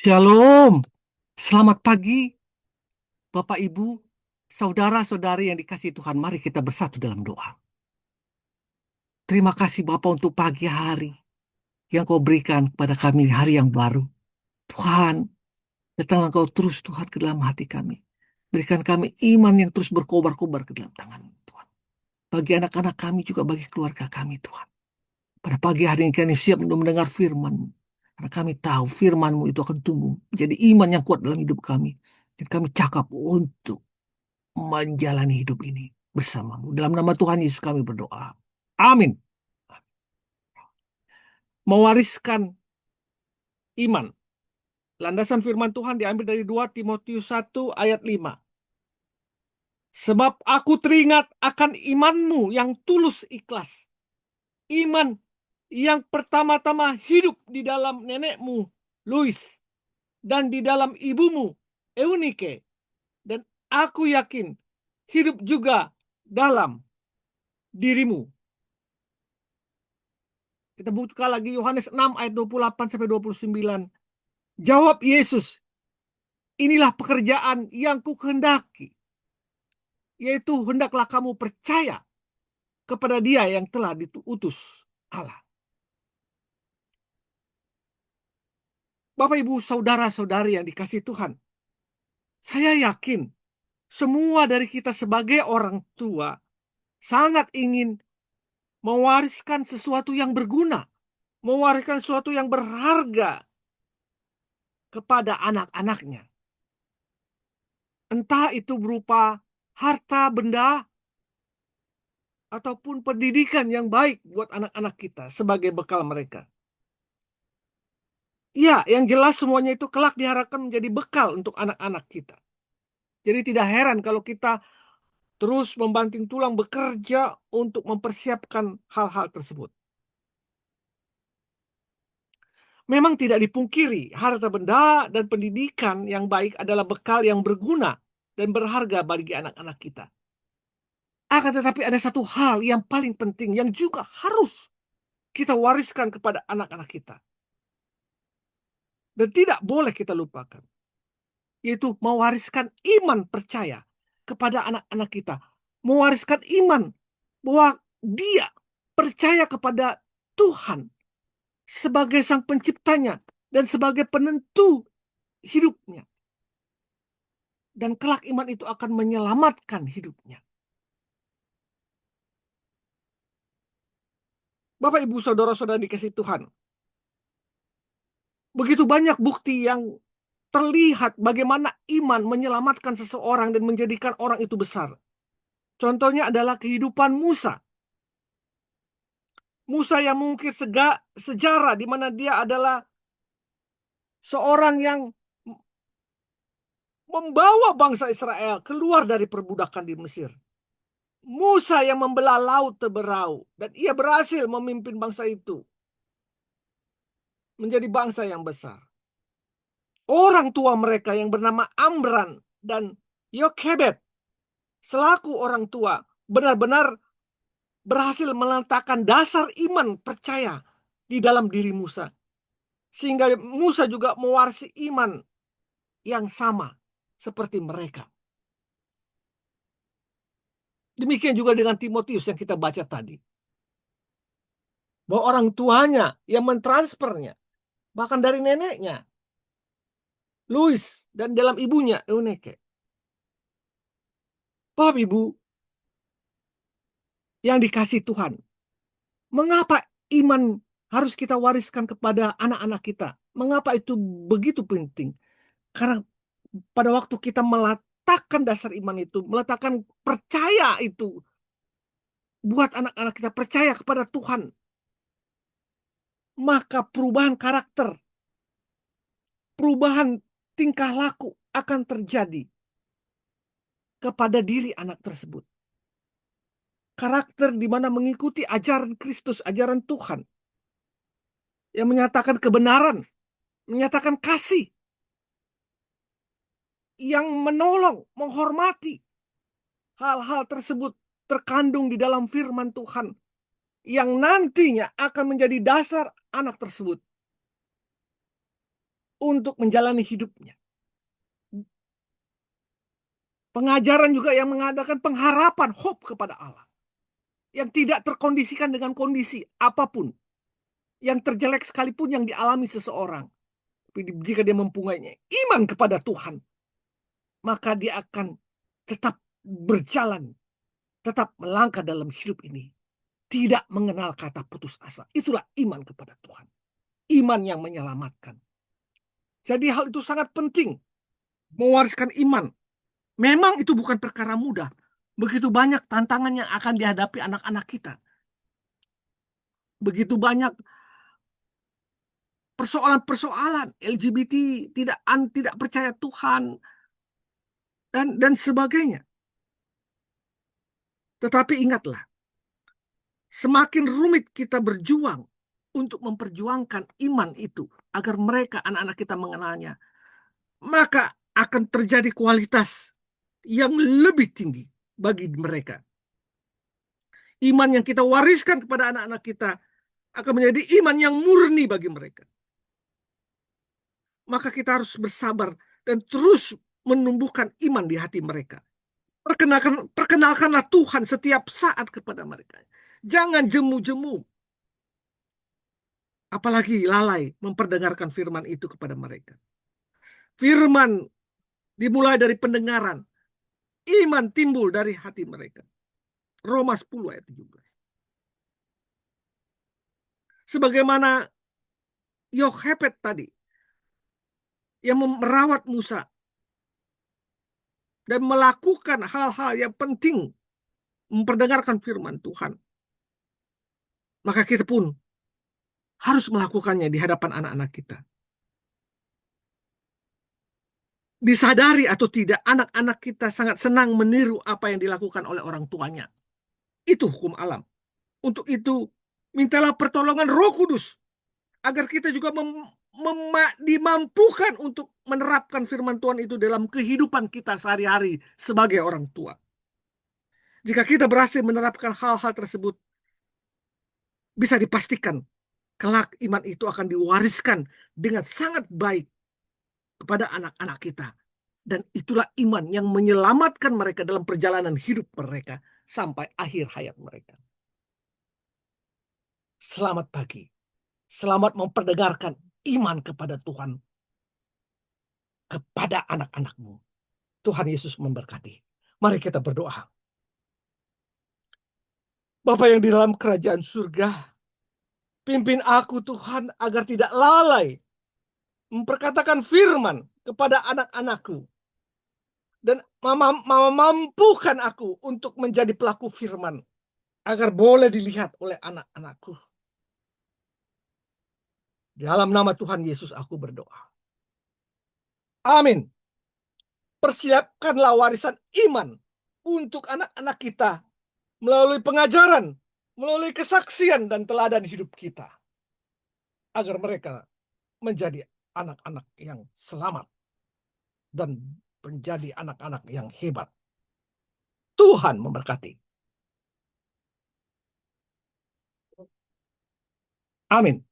Shalom, selamat pagi, Bapak Ibu, saudara-saudari yang dikasihi Tuhan. Mari kita bersatu dalam doa. Terima kasih Bapak untuk pagi hari yang Kau berikan kepada kami hari yang baru. Tuhan, datanglah Kau terus Tuhan ke dalam hati kami. Berikan kami iman yang terus berkobar-kobar ke dalam tangan Tuhan. Bagi anak-anak kami juga bagi keluarga kami Tuhan. Pada pagi hari ini kami siap untuk mendengar firman-Mu. Karena kami tahu firman-Mu itu akan tumbuh menjadi iman yang kuat dalam hidup kami. Dan kami cakap untuk menjalani hidup ini bersamamu. Dalam nama Tuhan Yesus kami berdoa. Amin. Mewariskan iman. Landasan firman Tuhan diambil dari 2 Timotius 1 ayat 5. Sebab aku teringat akan imanmu yang tulus ikhlas. Iman yang pertama-tama hidup di dalam nenekmu, Louis, dan di dalam ibumu, Eunike. Dan aku yakin hidup juga dalam dirimu. Kita buka lagi Yohanes 6 ayat 28-29. Jawab Yesus, inilah pekerjaan yang kukehendaki, yaitu hendaklah kamu percaya kepada Dia yang telah diutus Allah. Bapak, Ibu, saudara-saudari yang dikasihi Tuhan, saya yakin semua dari kita sebagai orang tua sangat ingin mewariskan sesuatu yang berguna, mewariskan sesuatu yang berharga kepada anak-anaknya. Entah itu berupa harta benda ataupun pendidikan yang baik buat anak-anak kita sebagai bekal mereka. Ya, yang jelas semuanya itu kelak diharapkan menjadi bekal untuk anak-anak kita. Jadi tidak heran kalau kita terus membanting tulang bekerja untuk mempersiapkan hal-hal tersebut. Memang tidak dipungkiri, harta benda dan pendidikan yang baik adalah bekal yang berguna dan berharga bagi anak-anak kita. Akan tetapi ada satu hal yang paling penting yang juga harus kita wariskan kepada anak-anak kita. Dan tidak boleh kita lupakan. Yaitu mewariskan iman percaya kepada anak-anak kita. Mewariskan iman bahwa dia percaya kepada Tuhan sebagai sang penciptanya dan sebagai penentu hidupnya. Dan kelak iman itu akan menyelamatkan hidupnya. Bapak, Ibu, saudara-saudara dikasihi Tuhan. Begitu banyak bukti yang terlihat bagaimana iman menyelamatkan seseorang dan menjadikan orang itu besar. Contohnya adalah kehidupan Musa. Musa yang mengukir sejarah di mana dia adalah seorang yang membawa bangsa Israel keluar dari perbudakan di Mesir. Musa yang membelah laut Teberau dan ia berhasil memimpin bangsa itu menjadi bangsa yang besar. Orang tua mereka yang bernama Amran dan Yokhebed selaku orang tua benar-benar berhasil meletakkan dasar iman percaya di dalam diri Musa. Sehingga Musa juga mewarisi iman yang sama seperti mereka. Demikian juga dengan Timotius yang kita baca tadi. Bahwa orang tuanya yang mentransfernya, bahkan dari neneknya, Louis, dan dalam ibunya, Eunike. Bapak Ibu yang dikasih Tuhan, mengapa iman harus kita wariskan kepada anak-anak kita? Mengapa itu begitu penting? Karena pada waktu kita meletakkan dasar iman itu, meletakkan percaya itu, buat anak-anak kita percaya kepada Tuhan, maka perubahan karakter, perubahan tingkah laku akan terjadi kepada diri anak tersebut. Karakter di mana mengikuti ajaran Kristus, ajaran Tuhan, yang menyatakan kebenaran, menyatakan kasih, yang menolong, menghormati. Hal-hal tersebut terkandung di dalam firman Tuhan yang nantinya akan menjadi dasar anak tersebut. untuk menjalani hidupnya. Pengajaran juga yang mengadakan pengharapan, hope kepada Allah. Yang tidak terkondisikan dengan kondisi apapun. Yang terjelek sekalipun yang dialami seseorang. Tapi jika dia mempunyai iman kepada Tuhan, maka dia akan tetap berjalan, tetap melangkah dalam hidup ini. Tidak mengenal kata putus asa. Itulah iman kepada Tuhan. Iman yang menyelamatkan. Jadi hal itu sangat penting. Mewariskan iman. Memang itu bukan perkara mudah. Begitu banyak tantangan yang akan dihadapi anak-anak kita. Begitu banyak persoalan-persoalan LGBT, tidak percaya Tuhan, dan sebagainya. Tetapi ingatlah, semakin rumit kita berjuang untuk memperjuangkan iman itu agar mereka, anak-anak kita mengenalnya, maka akan terjadi kualitas yang lebih tinggi bagi mereka. Iman yang kita wariskan kepada anak-anak kita akan menjadi iman yang murni bagi mereka. Maka kita harus bersabar dan terus menumbuhkan iman di hati mereka. Perkenalkanlah Tuhan setiap saat kepada mereka. Jangan jemu-jemu. Apalagi lalai memperdengarkan firman itu kepada mereka. Firman dimulai dari pendengaran. Iman timbul dari hati mereka. Roma 10 ayat 17. Sebagaimana Yochebed tadi yang merawat Musa dan melakukan hal-hal yang penting memperdengarkan firman Tuhan. Maka kita pun harus melakukannya di hadapan anak-anak kita. Disadari atau tidak, anak-anak kita sangat senang meniru apa yang dilakukan oleh orang tuanya. Itu hukum alam. Untuk itu, mintalah pertolongan Roh Kudus agar kita juga dimampukan untuk menerapkan firman Tuhan itu dalam kehidupan kita sehari-hari sebagai orang tua. Jika kita berhasil menerapkan hal-hal tersebut, bisa dipastikan kelak iman itu akan diwariskan dengan sangat baik kepada anak-anak kita. Dan itulah iman yang menyelamatkan mereka dalam perjalanan hidup mereka sampai akhir hayat mereka. Selamat pagi. Selamat memperdengarkan iman kepada Tuhan, kepada anak-anakmu. Tuhan Yesus memberkati. Mari kita berdoa. Bapa yang di dalam kerajaan surga, pimpin aku Tuhan agar tidak lalai memperkatakan firman kepada anak-anakku. Dan mampukan aku untuk menjadi pelaku firman agar boleh dilihat oleh anak-anakku. Dalam nama Tuhan Yesus aku berdoa. Amin. Persiapkanlah warisan iman untuk anak-anak kita melalui pengajaran, melalui kesaksian dan teladan hidup kita. Agar mereka menjadi anak-anak yang selamat dan menjadi anak-anak yang hebat. Tuhan memberkati. Amin.